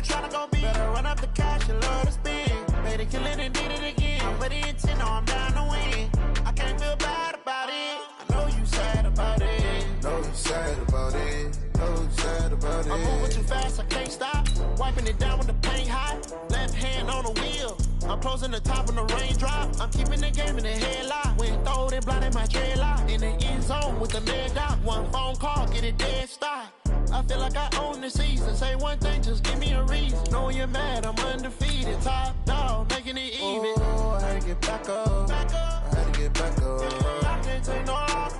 tryna go be. Better run up the cash and love to spend. Made it, kill it, and did it again. I'm ready intent, no, I'm down to win. I can't feel bad about it. I know you sad about it. Know you sad about it. Know you sad about it. I'm moving too fast, I can't stop. Wiping it down with the paint hot. Left hand on the wheel. I'm closing the top when the raindrop. I'm keeping the game in the headlock. When throwed it, blinded my dreadlock. In the end zone with the mad dot. One phone call, get it dead stop. I feel like I own the season. Say one thing, just give me a reason. Knowing you're mad, I'm undefeated. Top dog, making it even. Oh, I had to get back up. I had to get back up. I can't take no loss.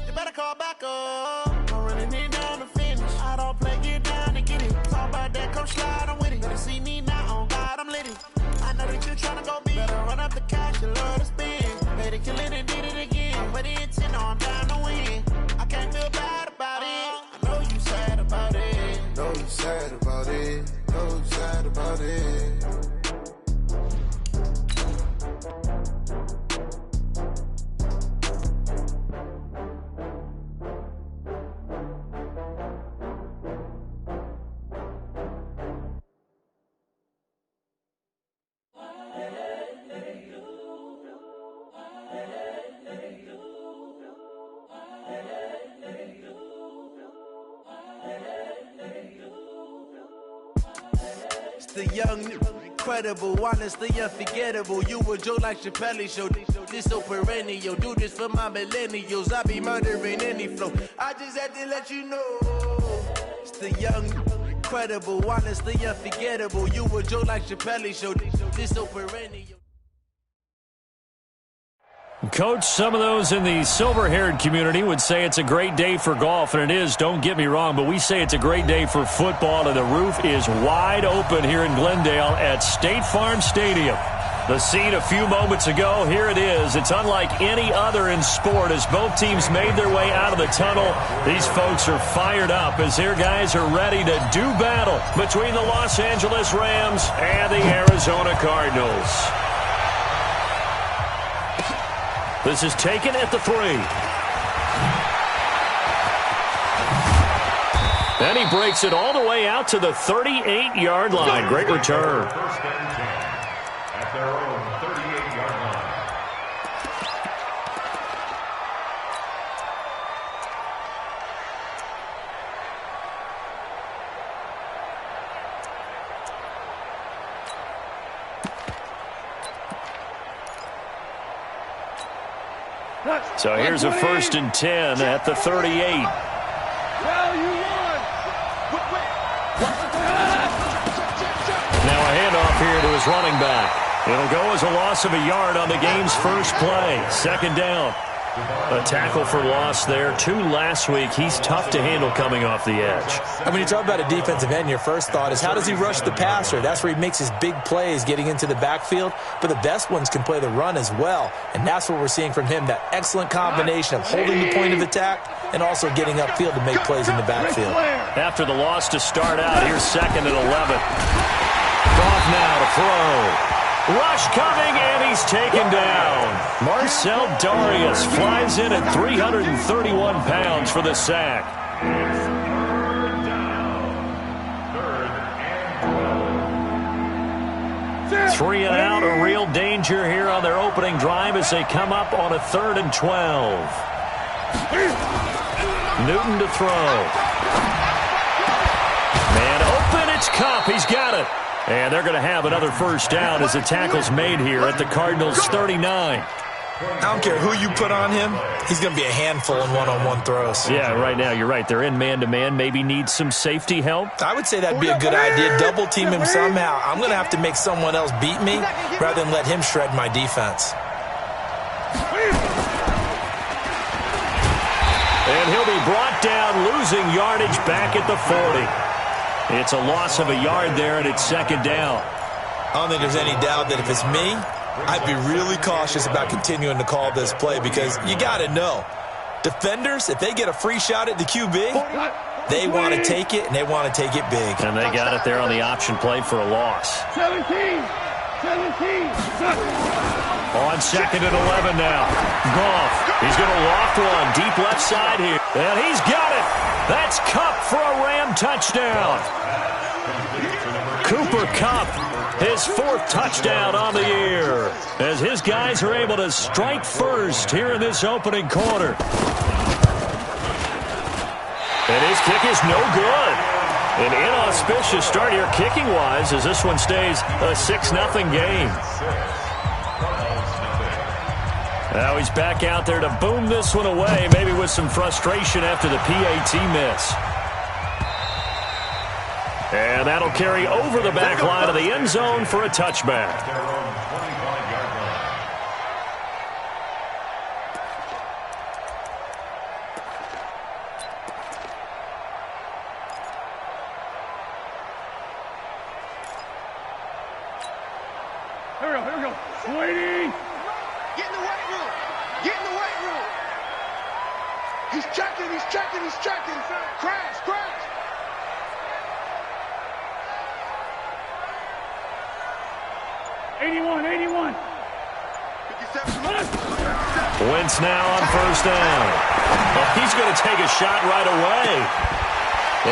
You better call back up. I'm running it down to finish. I don't play, get down to get it. Talk about that, come slide, I'm with it. Better see me now, on God, I'm lit it. I know that you tryna go be. Better run up the cash and love to spend. Made it, kill it, and did it again. I'm ready intent, no, I'm down to win. I can't feel bad about it. I know you sad about it. Know you sad about it. Know you sad about it. The young, incredible, honestly unforgettable. You a Joe like Chappelle show. This so perennial. Do this for my millennials. I be murdering any flow. I just had to let you know. It's the young, incredible, honestly unforgettable. You a Joe like Chappelle show. This so perennial. Coach, some of those in the silver-haired community would say it's a great day for golf, and it is, don't get me wrong, but we say it's a great day for football, and the roof is wide open here in Glendale at State Farm Stadium. The scene a few moments ago, here it is. It's unlike any other in sport as both teams made their way out of the tunnel. These folks are fired up as their guys are ready to do battle between the Los Angeles Rams and the Arizona Cardinals. This is taken at the 3. Then he breaks it all the way out to the 38-yard line. Great return. First and 10 at their own 38-yard line. So here's a 1st and 10 at the 38. Now a handoff here to his running back. It'll go as a loss of a yard on the game's first play. 2nd down. A tackle for loss there. 2 last week. He's tough to handle coming off the edge. When you talk about a defensive end, your first thought is how does he rush the passer? That's where he makes his big plays getting into the backfield. But the best ones can play the run as well. And that's what we're seeing from him, that excellent combination of holding the point of attack and also getting upfield to make plays in the backfield. After the loss to start out, here's 2nd and 11. Goff now to throw. Rush coming, and he's taken down. Marcel Darius flies in at 331 pounds for the sack. 3 and out, a real danger here on their opening drive as they come up on a 3rd and 12. Newton to throw. Man open, it's Kupp. He's got it. And they're going to have another first down as the tackle's made here at the Cardinals' 39. I don't care who you put on him, he's going to be a handful in one-on-one throws. Yeah, right now, you're right. They're in man-to-man. Maybe need some safety help. I would say that'd be a good idea. Double-team him somehow. I'm going to have to make someone else beat me rather than let him shred my defense. And he'll be brought down, losing yardage back at the 40. It's a loss of a yard there, and it's 2nd down. I don't think there's any doubt that if it's me, I'd be really cautious about continuing to call this play because you got to know, defenders, if they get a free shot at the QB, they want to take it, and they want to take it big. And they got it there on the option play for a loss. 17. On 2nd and 11 now. Goff, he's going to loft one deep left side here. And he's got it. That's Kupp for a Ram touchdown. Cooper Kupp, his 4th touchdown on the year, as his guys are able to strike first here in this opening quarter. And his kick is no good. An inauspicious start here kicking-wise as this one stays a 6-0 game. Now he's back out there to boom this one away, maybe with some frustration after the PAT miss. And that'll carry over the back line of the end zone for a touchback. Here we go. Sweetie! Get in the weight room! Get in the weight room! He's checking! Crash! 81. 57. Wentz now on first down. Well, he's going to take a shot right away.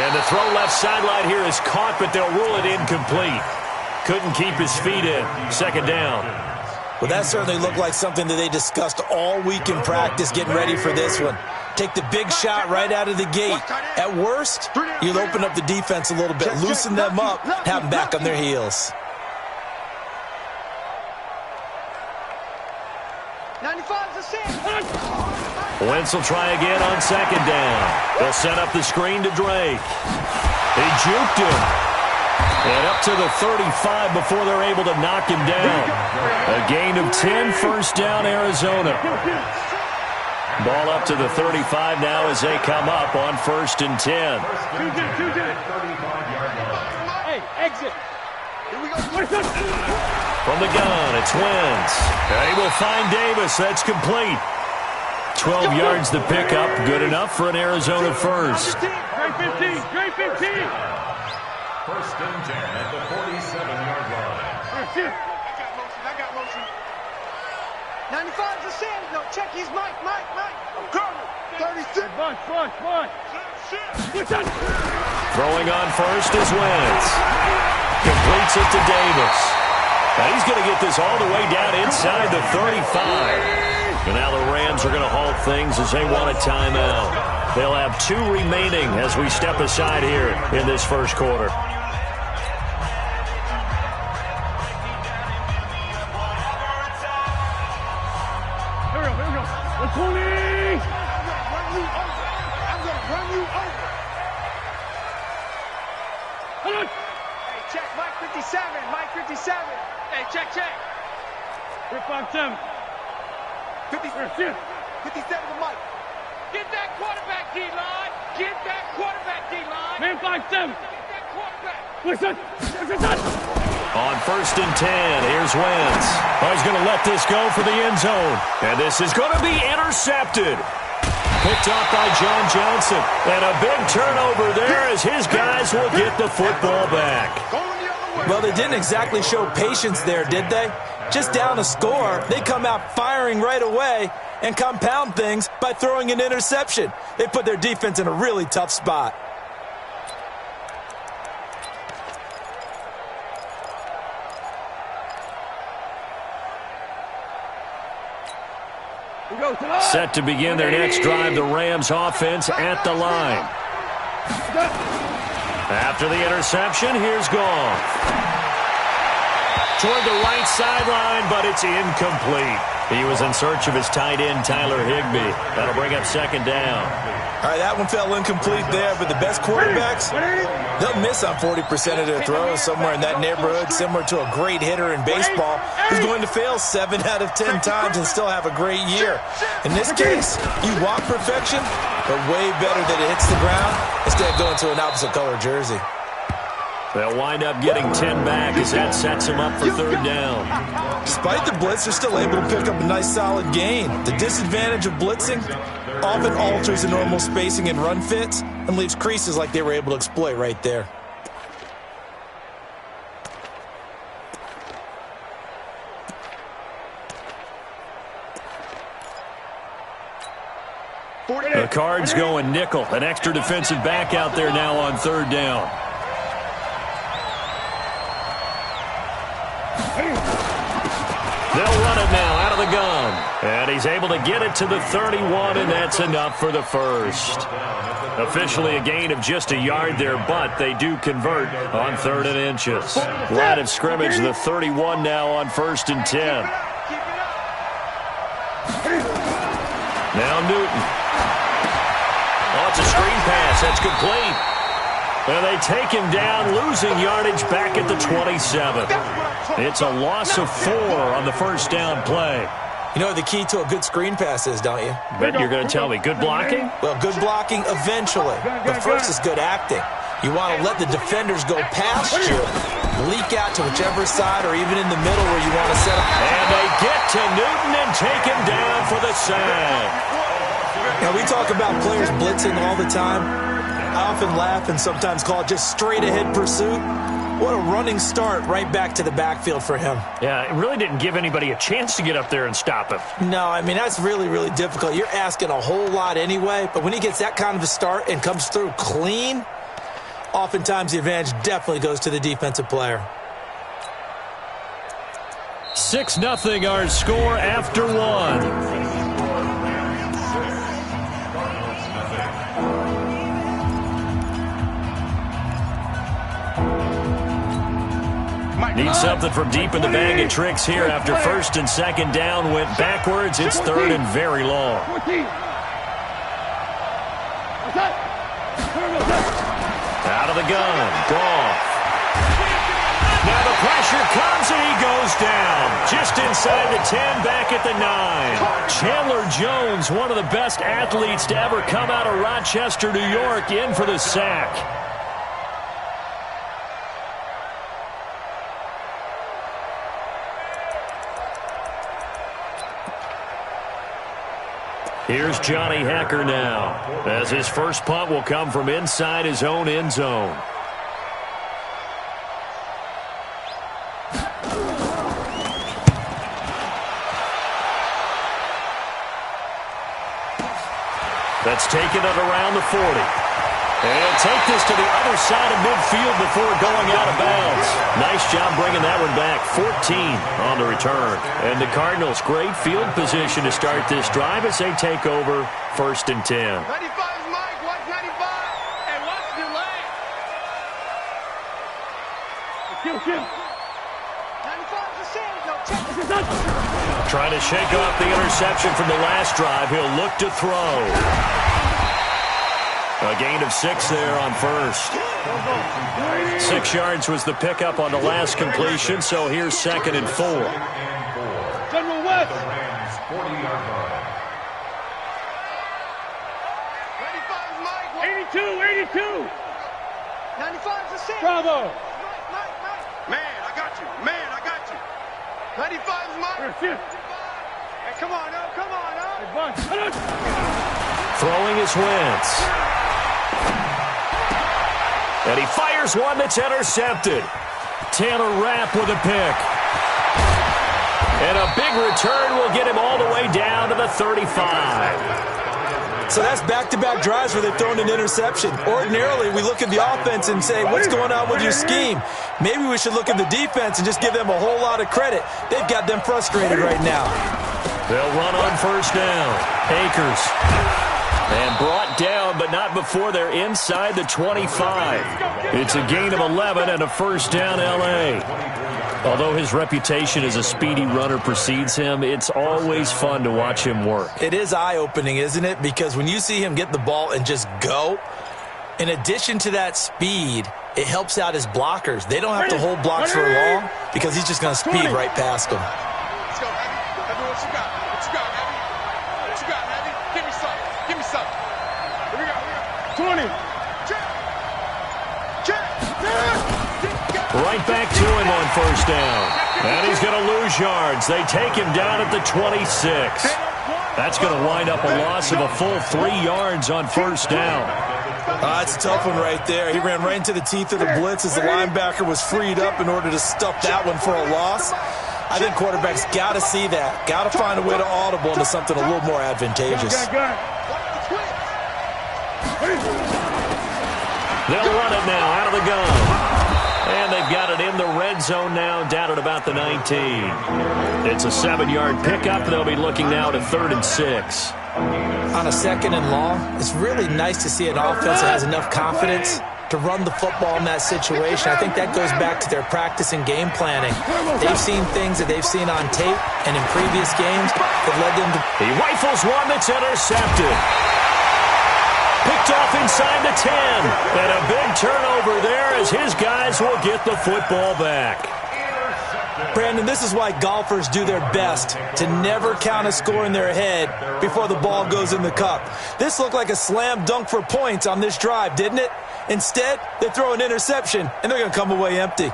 And the throw left sideline here is caught, but they'll rule it incomplete. Couldn't keep his feet in. Second down. Well, that certainly looked like something that they discussed all week in practice getting ready for this one. Take the big shot right out of the gate. At worst, you'll open up the defense a little bit, loosen them up, have them back on their heels. 95's a set. Wentz will try again on second down. They'll set up the screen to Drake. He juked him. And up to the 35 before they're able to knock him down. A gain of 10, first down, Arizona. Ball up to the 35 now as they come up on 1st and 10. Hey, exit. From the gun, it's Wentz. He will find Davis. That's complete. 12 yards the pickup. Good enough for an Arizona first. Straight 15. 1st and 10 at the 47-yard line. I got motion. 95's a set. No, check his Mike. I'm coming. 36. Bunch. Throwing on first is Wentz. Completes it to Davis. Now he's going to get this all the way down inside the 35. And now the Rams are going to halt things as they want a timeout. They'll have 2 remaining as we step aside here in this first quarter. Here we go. 20. I'm gonna run you over. Hold on. Hey, check Mike 57. Hey, check. 357. 57 to Mike. Get that quarterback, D-line. Man 5-7. Get that quarterback. Listen. On 1st and 10, here's Wentz. Oh, he's going to let this go for the end zone. And this is going to be intercepted. Picked up by John Johnson. And a big turnover there as his guys will get the football back. Well, they didn't exactly show patience there, did they? Just down a score, they come out firing right away and compound things by throwing an interception. They put their defense in a really tough spot. Set to begin their next drive, the Rams offense at the line. After the interception, here's Goff. Toward the right sideline, but it's incomplete. He was in search of his tight end, Tyler Higbee. That'll bring up second down. All right, that one fell incomplete there, but the best quarterbacks, they'll miss on 40% of their throws, somewhere in that neighborhood, similar to a great hitter in baseball who's going to fail 7 out of 10 times and still have a great year. In this case, you want perfection, but way better that it hits the ground instead of going to an opposite color jersey. They'll wind up getting 10 back as that sets them up for third down. Despite the blitz, they're still able to pick up a nice solid gain. The disadvantage of blitzing often alters the normal spacing and run fits and leaves creases like they were able to exploit right there. The Cards going nickel. An extra defensive back out there now on third down. They'll run it now out of the gun. And he's able to get it to the 31, and that's enough for the first. Officially a gain of just a yard there, but they do convert on 3rd and inches. Line of scrimmage, the 31 now on 1st and 10. Now Newton. Oh, it's a screen pass. That's complete. And they take him down, losing yardage back at the 27. It's a loss of 4 on the first down play. You know what the key to a good screen pass is, don't you? Bet you're going to tell me. Good blocking? Well, good blocking eventually. But first is good acting. You want to let the defenders go past you, leak out to whichever side or even in the middle where you want to set up. And they get to Newton and take him down for the sack. Now, we talk about players blitzing all the time. I often laugh and sometimes call it just straight-ahead pursuit. What a running start right back to the backfield for him. Yeah, it really didn't give anybody a chance to get up there and stop him. No, I mean, that's really, really difficult. You're asking a whole lot anyway, but when he gets that kind of a start and comes through clean, oftentimes the advantage definitely goes to the defensive player. 6-0 our score after 1. Need something from deep in the bag of tricks here after 1st and 2nd down went backwards. It's 3rd and very long. Out of the gun. Goff. Now the pressure comes and he goes down. Just inside the 10, back at the 9. Chandler Jones, one of the best athletes to ever come out of Rochester, New York, in for the sack. Here's Johnny Hacker now, as his first punt will come from inside his own end zone. That's taken it around the 40. And take this to the other side of midfield before going out of bounds. Nice job bringing that one back. 14 on the return. And the Cardinals, great field position to start this drive as they take over 1st and 10. 95 is Mike. Watch 95. And watch the lane. Kill. 95 is the same. No, check. Trying to shake off the interception from the last drive. He'll look to throw. A gain of 6 there on 1st. 6 yards was the pickup on the last completion, so here's 2nd and 4. General West. 40-yard line. 95 is Mike. 82. 95 is the same. Bravo. Mike. Man, I got you. 95 is Mike. Hey, come on, Throwing his Wentz. And he fires one that's intercepted. Taylor Rapp with a pick. And a big return will get him all the way down to the 35. So that's back-to-back drives where they've thrown an interception. Ordinarily, we look at the offense and say, what's going on with your scheme? Maybe we should look at the defense and just give them a whole lot of credit. They've got them frustrated right now. They'll run on 1st down. Akers. And brought down, but not before they're inside the 25. It's a gain of 11 and a 1st down L.A. Although his reputation as a speedy runner precedes him, it's always fun to watch him work. It is eye-opening, isn't it? Because when you see him get the ball and just go, in addition to that speed, it helps out his blockers. They don't have to hold blocks for long because he's just going to speed right past them. Let's go, Heavy. Heavy, what you got? What you got, Heavy? What you got, Heavy? Give me something. Here we go. 20. Right back to him on 1st down. And he's going to lose yards. They take him down at the 26. That's going to wind up a loss of a full 3 yards on 1st down. That's a tough one right there. He ran right into the teeth of the blitz as the linebacker was freed up in order to stuff that one for a loss. I think quarterbacks got to see that. Got to find a way to audible into something a little more advantageous. They'll run it now out of the gun. And they've got it in the red zone now, down at about the 19. It's a 7-yard pickup. They'll be looking now to 3rd and 6. On a 2nd and long, it's really nice to see an offense that has enough confidence to run the football in that situation. I think that goes back to their practice and game planning. They've seen things that they've seen on tape and in previous games that led them to... He rifles one that's intercepted. Picked off inside the 10. And a big turnover there as his guys will get the football back. Brandon, this is why golfers do their best to never count a score in their head before the ball goes in the cup. This looked like a slam dunk for points on this drive, didn't it? Instead, they throw an interception, and they're going to come away empty.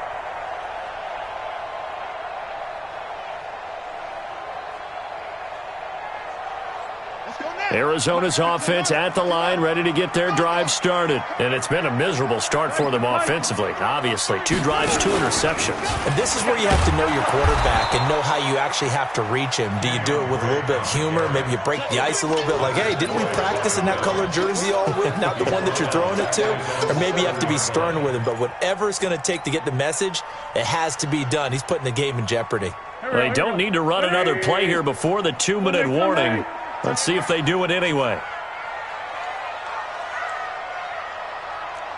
Arizona's offense at the line, ready to get their drive started. And it's been a miserable start for them offensively, obviously. 2 drives, 2 interceptions. And this is where you have to know your quarterback and know how you actually have to reach him. Do you do it with a little bit of humor? Maybe you break the ice a little bit, like, hey, didn't we practice in that colored jersey all week, not the one that you're throwing it to? Or maybe you have to be stern with him. But whatever it's going to take to get the message, it has to be done. He's putting the game in jeopardy. They don't need to run another play here before the 2-minute warning. Let's see if they do it anyway.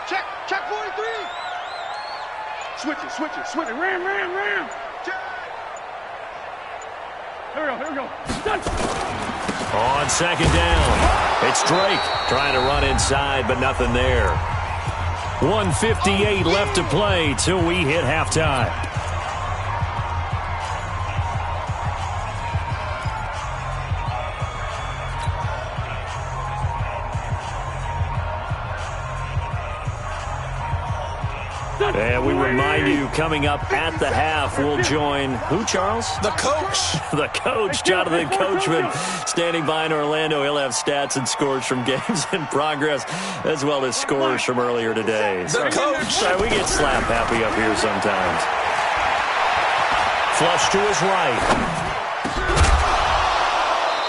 Check 43. Switch it. Ram. Check. Here we go. Done. On 2nd down, it's Drake trying to run inside, but nothing there. 1:58 left to play till we hit halftime. And we remind you, coming up at the half, we'll join who, Charles? The coach. The coach, Jonathan Coachman, standing by in Orlando. He'll have stats and scores from games in progress, as well as scores from earlier today. The coach. Sorry, we get slap happy up here sometimes. Flush to his right.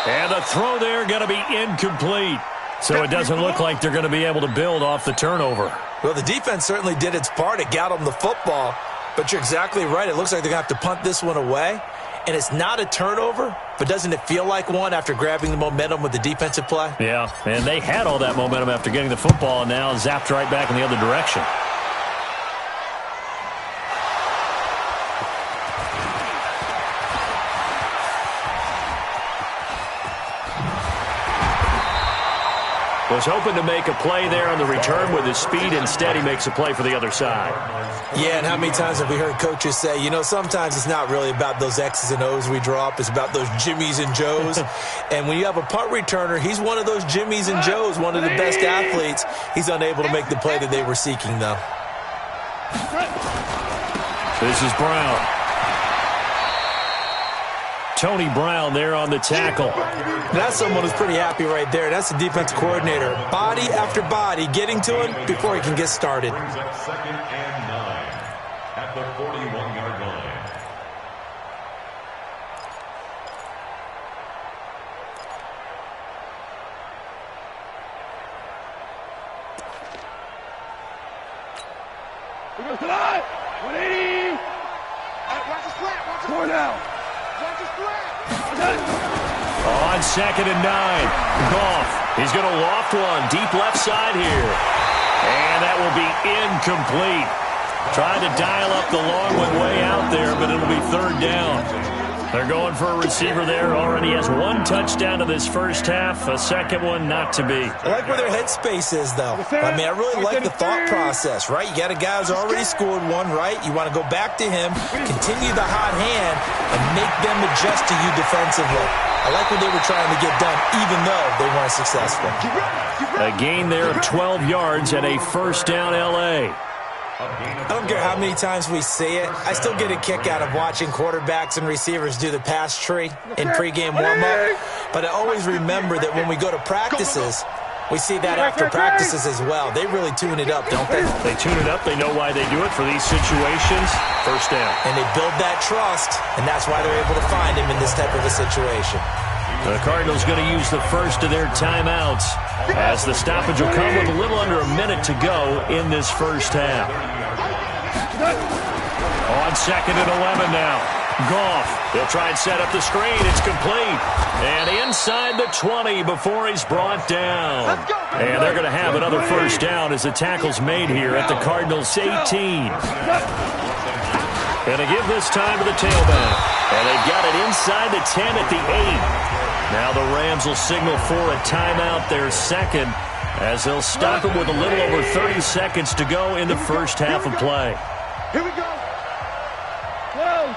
And the throw there going to be incomplete. So it doesn't look like they're going to be able to build off the turnover. Well, the defense certainly did its part. It got them the football. But you're exactly right. It looks like they're going to have to punt this one away. And it's not a turnover, but doesn't it feel like one after grabbing the momentum with the defensive play? Yeah, and they had all that momentum after getting the football and now zapped right back in the other direction. Was hoping to make a play there on the return with his speed. Instead, he makes a play for the other side. Yeah, and how many times have we heard coaches say, you know, sometimes it's not really about those X's and O's we draw up. It's about those Jimmies and Joes. And when you have a punt returner, he's one of those Jimmies and Joes, one of the best athletes. He's unable to make the play that they were seeking, though. This is Brown. Tony Brown there on the tackle. That's someone who's pretty happy right there. That's the defense coordinator. Body after body getting to him before he can get started. 2nd and 9 at the 41-yard line. We're going to slide. 180. Watch the slant. Watch the Four down. On 2nd and 9, Goff. He's going to loft one deep left side here. And that will be incomplete. Trying to dial up the long one way out there, but it'll be 3rd down. They're going for a receiver there. Already has 1 touchdown in this first half. A second one not to be. I like where their headspace is, though. I mean, I really like the thought process, right? You got a guy who's already scored one, right? You want to go back to him, continue the hot hand, and make them adjust to you defensively. I like what they were trying to get done, even though they weren't successful. A gain there of 12 yards and a 1st down L.A. I don't care how many times we see it. I still get a kick out of watching quarterbacks and receivers do the pass tree in pregame warm-up. But I always remember that when we go to practices, we see that after practices as well. They really tune it up, don't they? They tune it up. They know why they do it for these situations. 1st down. And they build that trust, and that's why they're able to find him in this type of a situation. The Cardinals going to use the first of their timeouts as the stoppage will come with a little under a minute to go in this first half. On 2nd and 11 now. Goff, he'll try and set up the screen. It's complete. And inside the 20 before he's brought down. And they're going to have another first down as the tackle's made here at the Cardinals' 18. And they give this time to the tailback. And they've got it inside the 10 at the 8. Now the Rams will signal for a timeout, their second, as they'll stop it with a little over 30 seconds to go in the first half of play. Here we go. 12.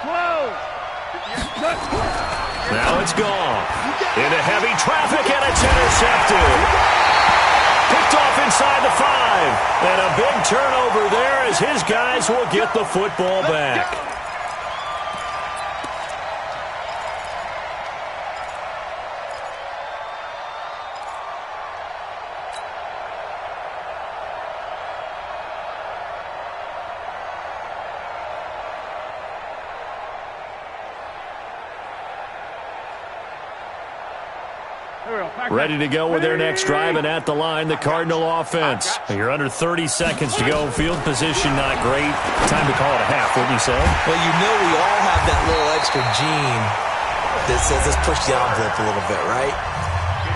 Now it's gone. Into heavy traffic, and it's intercepted. Picked off inside the 5. And a big turnover there as his guys will get the football back. Ready to go with their next drive, and at the line, the Cardinal offense. You're under 30 seconds to go. Field position not great. Time to call it a half, wouldn't you say? Well, you know we all have that little extra gene that says let's push the envelope a little bit, right?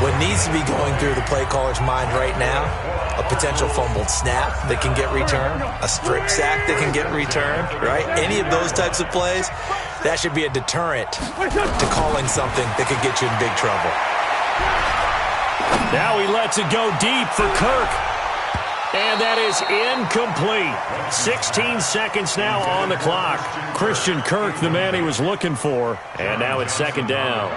What needs to be going through the play caller's mind right now, a potential fumbled snap that can get returned, a strip sack that can get returned, right? Any of those types of plays, that should be a deterrent to calling something that could get you in big trouble. Now he lets it go deep for Kirk. And that is incomplete. 16 seconds now on the clock. Christian Kirk, the man he was looking for. And now it's second down.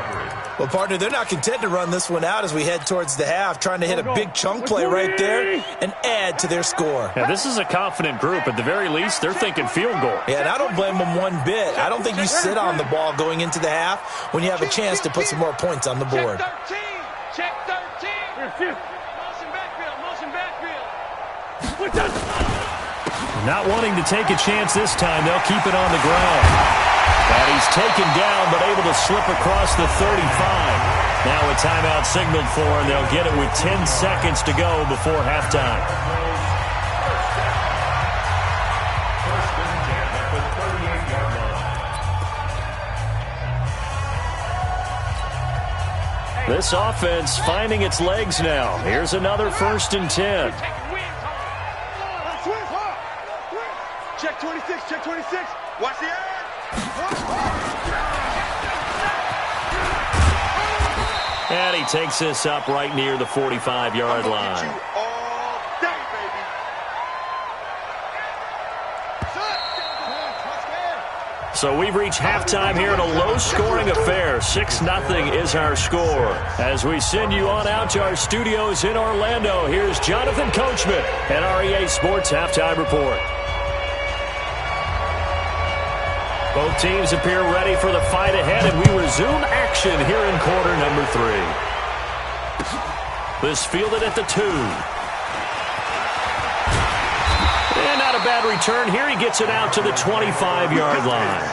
Well, partner, they're not content to run this one out as we head towards the half, trying to hit a big chunk play right there and add to their score. Yeah, this is a confident group. At the very least, they're thinking field goal. Yeah, and I don't blame them one bit. I don't think you sit on the ball going into the half when you have a chance to put some more points on the board. Check 13. Motion backfield. Not wanting to take a chance this time. They'll keep it on the ground. And he's taken down, but able to slip across the 35. Now a timeout signaled for, and they'll get it with 10 seconds to go before halftime. This offense finding its legs now. Here's another 1st and 10. Check 26, check 26. Watch the edge. And he takes this up right near the 45-yard line. All day, baby. So we've reached halftime here in a low-scoring affair. 6-0 is our score. As we send you on out to our studios in Orlando, here's Jonathan Coachman at REA Sports Halftime Report. Both teams appear ready for the fight ahead, and we resume action here in quarter number 3. This fielded at the 2. And not a bad return here. He gets it out to the 25-yard line.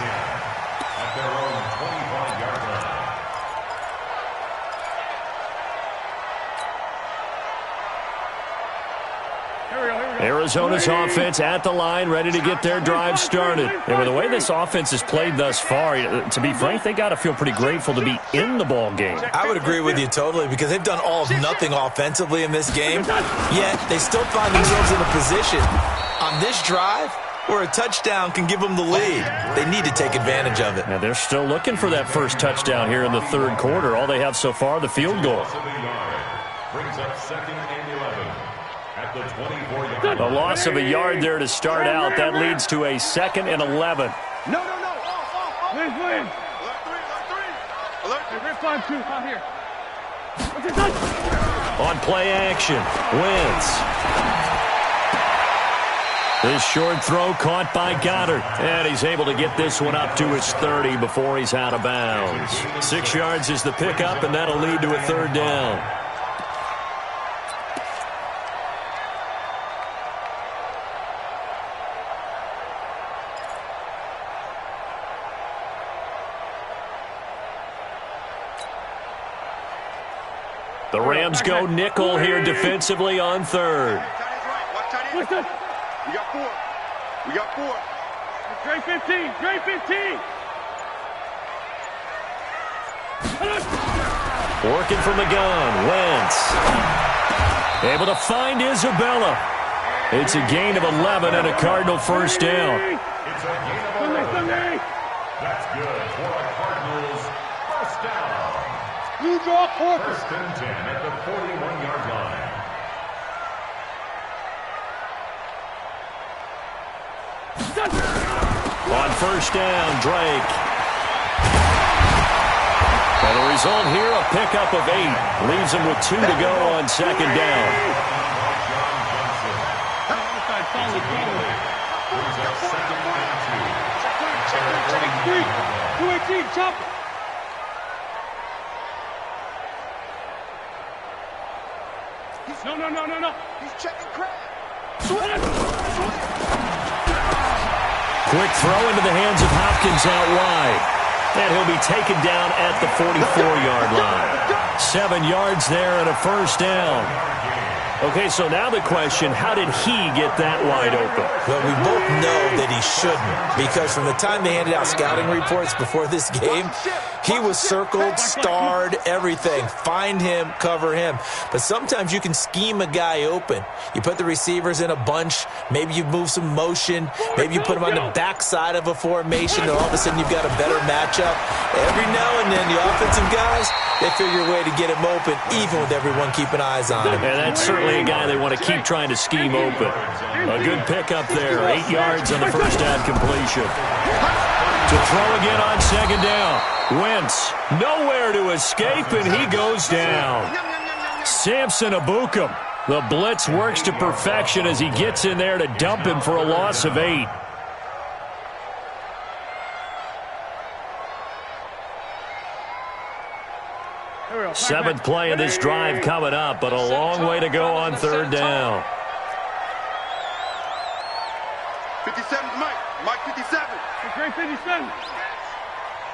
At their own 25-yard line. Arizona's offense at the line, ready to get their drive started. And with the way this offense has played thus far, to be frank, they got to feel pretty grateful to be in the ball game. I would agree with you totally, because they've done all of nothing offensively in this game, yet they still find themselves in a position on this drive where a touchdown can give them the lead. They need to take advantage of it. Now they're still looking for that first touchdown here in the third quarter. All they have so far, the field goal. Brings up 2nd and 11 at the 24-yard line. A loss of a yard there to start out. That leads to a 2nd and 11. No. Please. Alert 3. We're 5-2 out here. On play action, Wentz. This short throw caught by Goddard. And he's able to get this one up to his 30 before he's out of bounds. 6 yards is the pickup, and that'll lead to a third down. The Rams go nickel here defensively on third. We got 4. Great 15. Great 15. Working from the gun. Wentz. Able to find Isabella. It's a gain of 11 and a Cardinal first down. It's a gain of 11. That's good for a Cardinals first down. You draw quarter. First and 10 at the 41-yard line. On first down, Drake. And the result here, a pickup of 8. Leaves him with 2 to go on second down. Chop. No. He's checking crab. Quick throw into the hands of Hopkins out wide. And he'll be taken down at the 44-yard line. 7 yards there and a first down. Okay, so now the question, how did he get that wide open? Well, we both know that he shouldn't, because from the time they handed out scouting reports before this game, he was circled, starred, everything. Find him, cover him. But sometimes you can scheme a guy open. You put the receivers in a bunch. Maybe you move some motion. Maybe you put him on the backside of a formation, and all of a sudden you've got a better matchup. Every now and then, the offensive guys, they figure a way to get him open, even with everyone keeping eyes on him. And that's certainly a guy they want to keep trying to scheme open. A good pickup there. 8 yards on the first down completion. To throw again on second down. Wentz, nowhere to escape, and he goes down. Samson Abukum. The blitz works to perfection as he gets in there to dump him for a loss of 8. Seventh play of this drive coming up, but a long way to go on third down. 57 Mike. Mike 57. Great 57.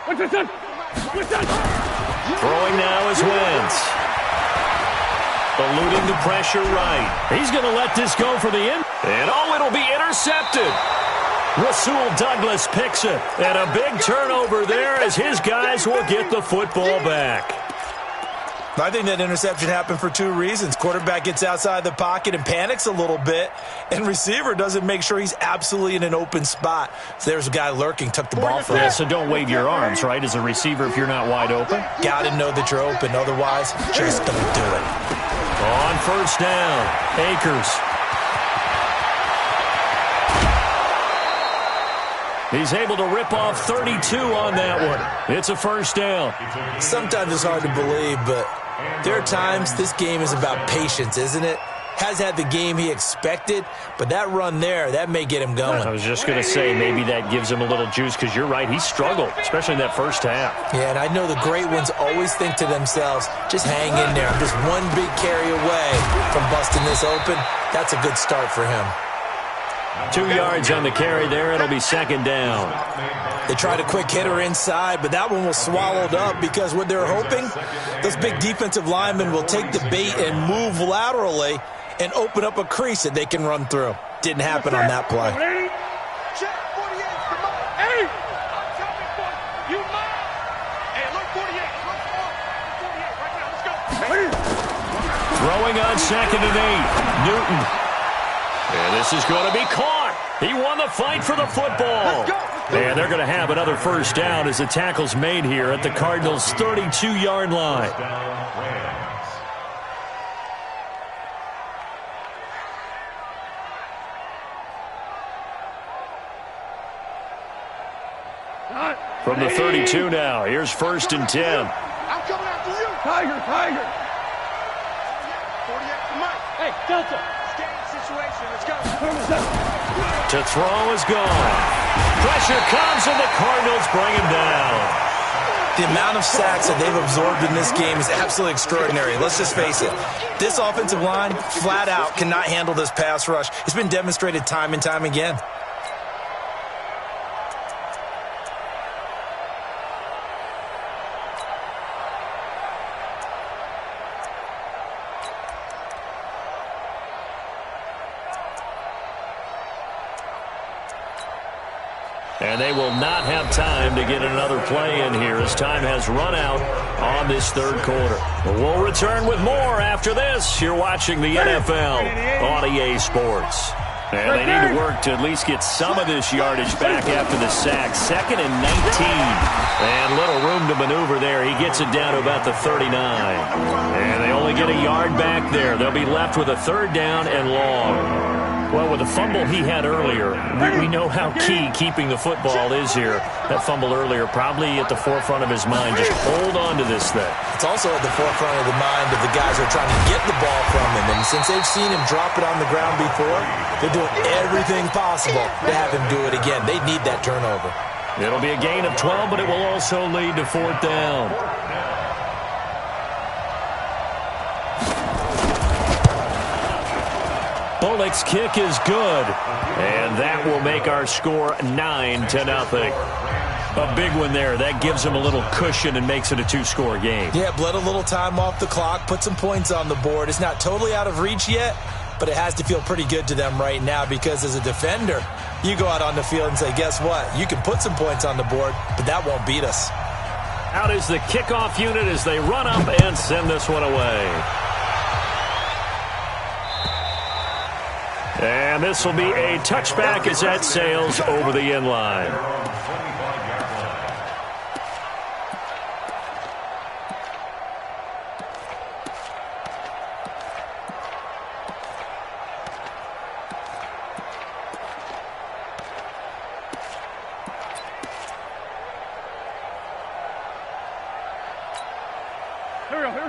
What's that? Throwing now is Wentz. Eluding the pressure right. He's going to let this go for the end. And it'll be intercepted. Rasul Douglas picks it. And a big turnover there as his guys will get the football back. I think that interception happened for 2 reasons. Quarterback gets outside the pocket and panics a little bit, and receiver doesn't make sure he's absolutely in an open spot. So there's a guy lurking, took the ball from him. Yeah, so don't wave your arms, right, as a receiver if you're not wide open? Got to know that you're open. Otherwise, just don't do it. On first down, Akers. He's able to rip off 32 on that one. It's a first down. Sometimes it's hard to believe, but there are times this game is about patience, isn't it? Has had the game he expected, but that run there, that may get him going. I was just going to say maybe that gives him a little juice because you're right, he struggled, especially in that first half. Yeah, and I know the great ones always think to themselves, just hang in there. I'm just one big carry away from busting this open. That's a good start for him. 2 yards on the carry there. It'll be second down. They tried a quick hitter inside, but that one was swallowed up because what they're hoping, those big defensive linemen will take the bait and move laterally and open up a crease that they can run through. Didn't happen on that play. Check 48 for Mike. Hey! I'm coming for you, Mike. Hey, look 48. Look 48 right now. Let's go. Throwing on second and 8. Newton. And this is going to be caught. He won the fight for the football. And they're going to have another first down as the tackle's made here at the Cardinals' 32-yard line. From the 32 now, here's first and 10. I'm coming after you. Tiger. 48 for Mike. Hey, Delta. Scanning situation. Let's go. To throw is gone. Pressure comes and the Cardinals bring him down. The amount of sacks that they've absorbed in this game is absolutely extraordinary. Let's just face it. This offensive line, flat out, cannot handle this pass rush. It's been demonstrated time and time again. And they will not have time to get another play in here as time has run out on this third quarter. But we'll return with more after this. You're watching the NFL on EA Sports. And they need to work to at least get some of this yardage back after the sack. 2nd and 19. And little room to maneuver there. He gets it down to about the 39. And they only get a yard back there. They'll be left with a 3rd down and long. Well, with the fumble he had earlier, we know how key keeping the football is here. That fumble earlier probably at the forefront of his mind. Just hold on to this thing. It's also at the forefront of the mind of the guys who are trying to get the ball from him. And since they've seen him drop it on the ground before, they're doing everything possible to have him do it again. They need that turnover. It'll be a gain of 12, but it will also lead to 4th down. Bullock's kick is good, and that will make our score 9-0. A big one there. That gives him a little cushion and makes it a 2-score game. Yeah, bled a little time off the clock, put some points on the board. It's not totally out of reach yet, but it has to feel pretty good to them right now because as a defender, you go out on the field and say, guess what? You can put some points on the board, but that won't beat us. Out is the kickoff unit as they run up and send this one away. And this will be a touchback as that sails over the end line.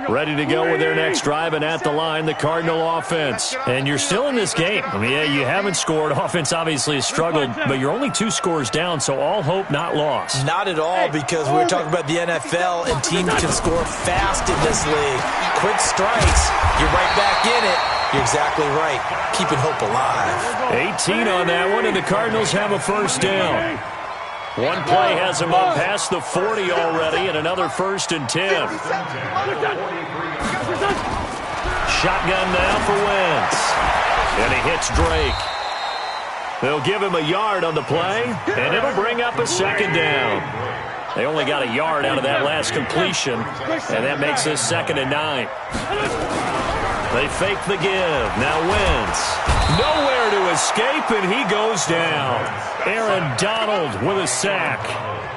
Ready to go with their next drive, and at the line, the Cardinal offense. And you're still in this game. I mean, yeah, you haven't scored. Offense obviously has struggled, but you're only 2 scores down, so all hope not lost. Not at all, because we're talking about the NFL, and teams can score fast in this league. Quick strikes, you're right back in it. You're exactly right. Keeping hope alive. 18 on that one, and the Cardinals have a 1st down. One play has him up past the 40 already, and another 1st and 10. Shotgun now for Wentz. And he hits Drake. They'll give him a yard on the play, and it'll bring up a 2nd down. They only got a yard out of that last completion, and that makes this 2nd and 9. They fake the give. Now Wentz. Nowhere to escape, and he goes down. Aaron Donald with a sack.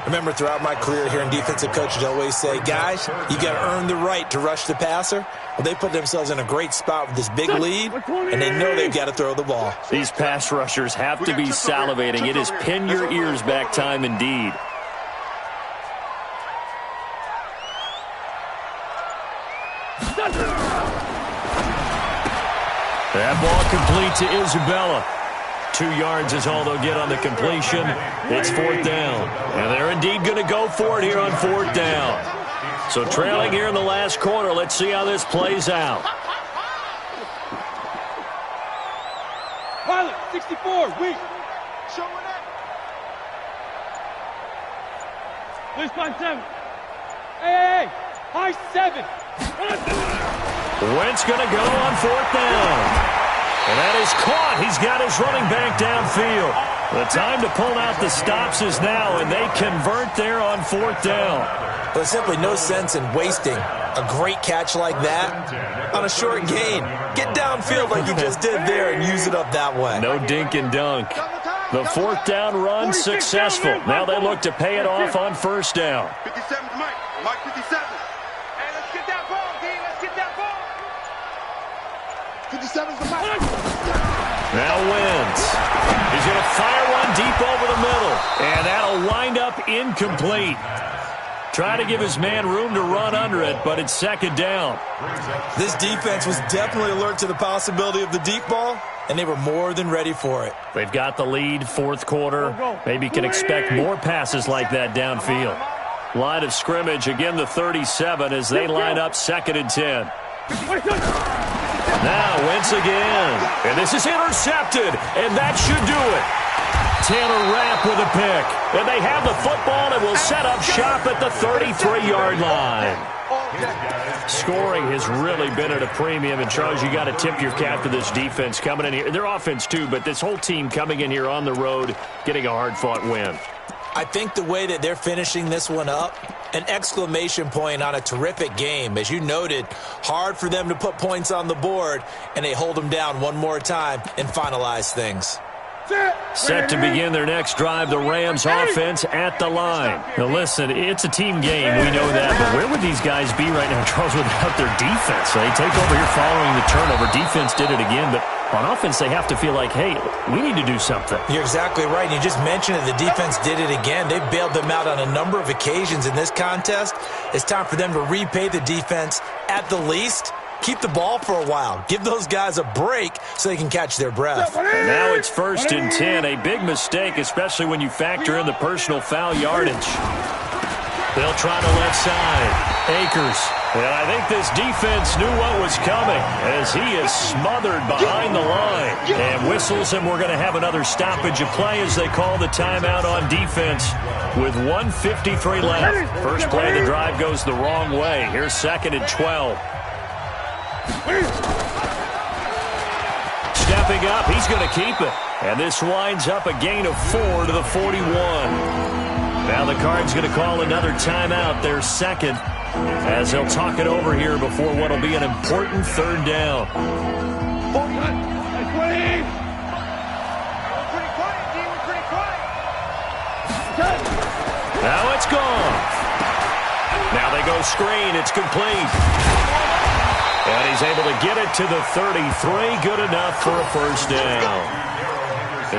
Remember, throughout my career here in defensive coaches, I always say, guys, you got to earn the right to rush the passer. Well, they put themselves in a great spot with this big lead, and they know they've got to throw the ball. These pass rushers have to be salivating. It is pin your ears back time indeed. That ball complete to Isabella. 2 yards is all they'll get on the completion. It's 4th down. And they're indeed going to go for it here on 4th down. So trailing here in the last quarter. Let's see how this plays out. Pilot, 64, weak. Showing up. Please find 7. Hey, high 7. Wentz going to go on 4th down. And that is caught. He's got his running back downfield. The time to pull out the stops is now, and they convert there on 4th down. There's simply no sense in wasting a great catch like that on a short gain. Get downfield like you just did there and use it up that way. No dink and dunk. The 4th down run successful. Now they look to pay it off on 1st down. 57's Mike. Mike 57. Hey, let's get that ball, D. Let's get that ball. 57's the Mike. Now Wentz. He's going to fire one deep over the middle. And that'll wind up incomplete. Try to give his man room to run under it, but it's 2nd down. This defense was definitely alert to the possibility of the deep ball, and they were more than ready for it. They've got the lead, 4th quarter. Maybe can expect more passes like that downfield. Line of scrimmage, again the 37 as they line up 2nd and 10. Now Wentz again. And this is intercepted, and that should do it. Taylor Rapp with a pick. And they have the football and will set up shop at the 33-yard line. Scoring has really been at a premium, and Charles, you got to tip your cap to this defense coming in here. Their offense too, but this whole team coming in here on the road, getting a hard-fought win. I think the way that they're finishing this one up, an exclamation point on a terrific game. As you noted, hard for them to put points on the board, and they hold them down one more time and finalize things. Set to begin their next drive, the Rams offense at the line. Now listen, it's a team game, we know that, but where would these guys be right now, Charles, without their defense? They take over here following the turnover. Defense did it again, but on offense they have to feel like, hey, we need to do something. You're exactly right. You just mentioned it. The defense did it again. They bailed them out on a number of occasions in this contest. It's time for them to repay the defense at the least. Keep the ball for a while. Give those guys a break so they can catch their breath. And now it's 1st and 10. A big mistake, especially when you factor in the personal foul yardage. They'll try the left side. Akers. And I think this defense knew what was coming as he is smothered behind the line. And whistles, and we're going to have another stoppage of play as they call the timeout on defense with 1:53 left. First play of the drive goes the wrong way. Here's 2nd and 12. Stepping up, he's going to keep it. And this winds up a gain of 4 to the 41. Now the Cards going to call another timeout, their second, as they'll talk it over here before what will be an important 3rd down. Now it's gone. Now they go screen, it's complete. And he's able to get it to the 33. Good enough for a 1st down.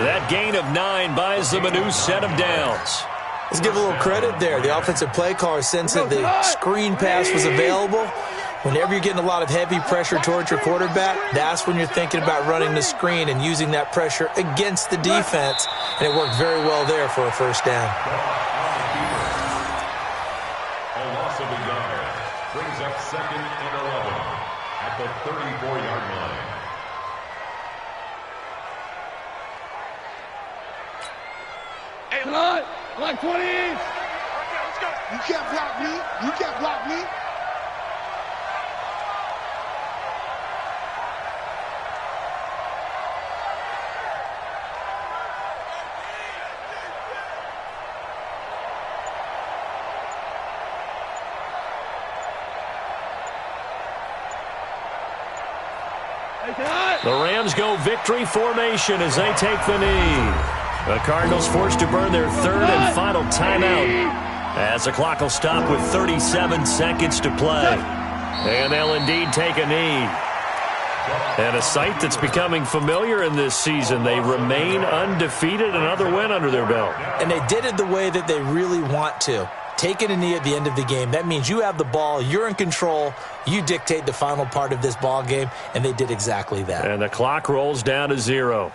That gain of 9 buys them a new set of downs. Let's give a little credit there. The offensive play caller sensed that the screen pass was available. Whenever you're getting a lot of heavy pressure towards your quarterback, that's when you're thinking about running the screen and using that pressure against the defense. And it worked very well there for a 1st down. A loss of a yard brings up 2nd and 11 at the 34-yard line. Hey, line 20. Let's go. You can't block me. You can't block me. The Rams go victory formation as they take the knee. The Cardinals forced to burn their 3rd and final timeout as the clock will stop with 37 seconds to play. And they'll indeed take a knee. And a sight that's becoming familiar in this season. They remain undefeated, another win under their belt. And they did it the way that they really want to. Taking a knee at the end of the game, that means you have the ball, you're in control, you dictate the final part of this ball game, and they did exactly that. And the clock rolls down to 0.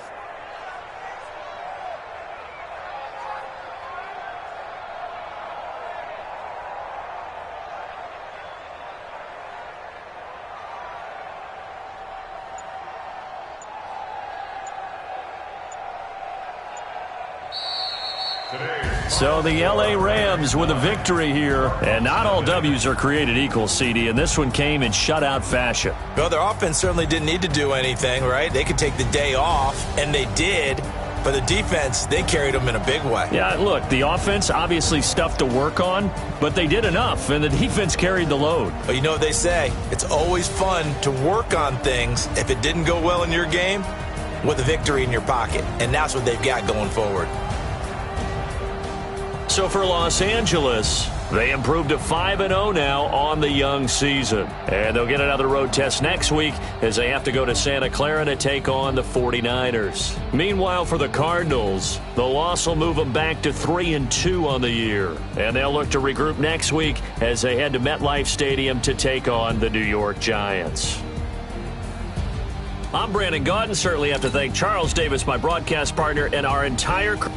So the L.A. Rams with a victory here. And not all W's are created equal, CD, and this one came in shutout fashion. Well, their offense certainly didn't need to do anything, right? They could take the day off, and they did. But the defense, they carried them in a big way. Yeah, look, the offense obviously stuff to work on, but they did enough, and the defense carried the load. But you know what they say, it's always fun to work on things if it didn't go well in your game with a victory in your pocket. And that's what they've got going forward. So for Los Angeles, they improved to 5-0 now on the young season. And they'll get another road test next week as they have to go to Santa Clara to take on the 49ers. Meanwhile, for the Cardinals, the loss will move them back to 3-2 on the year. And they'll look to regroup next week as they head to MetLife Stadium to take on the New York Giants. I'm Brandon Gaudin. Certainly have to thank Charles Davis, my broadcast partner, and our entire crew.